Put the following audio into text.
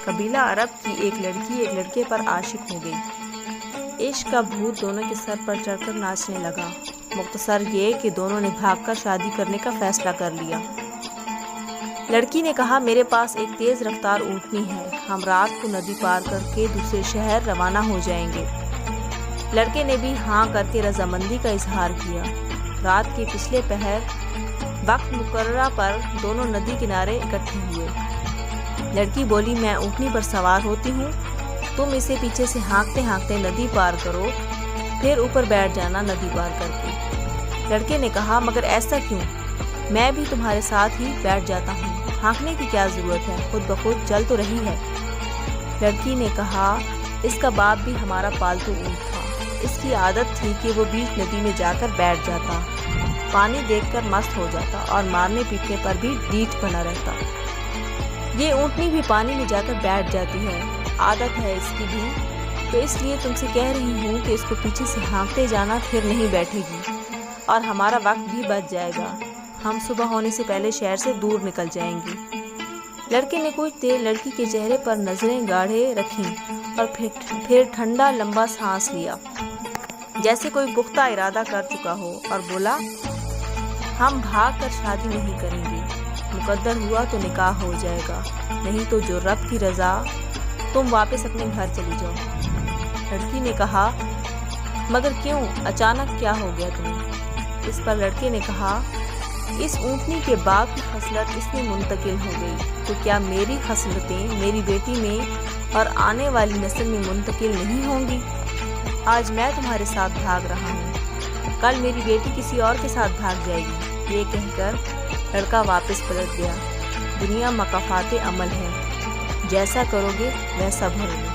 قبیلہ عرب کی ایک لڑکی ایک لڑکے پر عاشق ہو گئی۔ عشق کا بھوت دونوں کے سر پر چڑھ کر ناچنے لگا۔ مختصر یہ کہ دونوں نے بھاگ کر شادی کرنے کا فیصلہ کر لیا۔ لڑکی نے کہا میرے پاس ایک تیز رفتار اونٹنی ہے، ہم رات کو ندی پار کر کے دوسرے شہر روانہ ہو جائیں گے۔ لڑکے نے بھی ہاں کر کے رضامندی کا اظہار کیا۔ رات کے پچھلے پہر وقت مقررہ پر دونوں ندی کنارے اکٹھے ہوئے۔ لڑکی بولی میں اونٹنی پر سوار ہوتی ہوں، تم اسے پیچھے سے ہانکتے ہانکتے ندی پار کرو، پھر اوپر بیٹھ جانا ندی پار کر کے۔ لڑکے نے کہا مگر ایسا کیوں، میں بھی تمہارے ساتھ ہی بیٹھ جاتا ہوں، ہانکنے کی کیا ضرورت ہے، خود بخود چل تو رہی ہے۔ لڑکی نے کہا اس کا باپ بھی ہمارا پالتو اونٹ تھا، اس کی عادت تھی کہ وہ بیچ ندی میں جا کر بیٹھ جاتا، پانی دیکھ کر مست ہو جاتا اور مارنے پیٹنے پر بھی ڈیٹھ بنا رہتا۔ یہ اونٹنی بھی پانی میں جا کر بیٹھ جاتی ہے، عادت ہے اس کی بھی، تو اس لیے تم سے کہہ رہی ہوں کہ اس کو پیچھے سے ہانکتے جانا، پھر نہیں بیٹھے گی اور ہمارا وقت بھی بچ جائے گا، ہم صبح ہونے سے پہلے شہر سے دور نکل جائیں گے۔ لڑکے نے کچھ دیر لڑکی کے چہرے پر نظریں گاڑے رکھیں اور پھر ٹھنڈا لمبا سانس لیا، جیسے کوئی پختہ ارادہ کر چکا ہو، اور بولا ہم بھاگ کر شادی نہیں کریں گے، مقدر ہوا تو نکاح ہو جائے گا، نہیں تو جو رب کی رضا، تم واپس اپنے گھر چلی جاؤ۔ لڑکی نے کہا مگر کیوں، اچانک کیا ہو گیا تمہیں؟ اس پر لڑکے نے کہا اس اونٹنی کے باپ کی خصلت اس میں منتقل ہو گئی، تو کیا میری خصلتیں میری بیٹی میں اور آنے والی نسل میں منتقل نہیں ہوں گی؟ آج میں تمہارے ساتھ بھاگ رہا ہوں، کل میری بیٹی کسی اور کے ساتھ بھاگ جائے گی۔ یہ کہہ کر لڑکا واپس پلٹ گیا۔ دنیا مکافات عمل ہے، جیسا کرو گے ویسا بھرو گے۔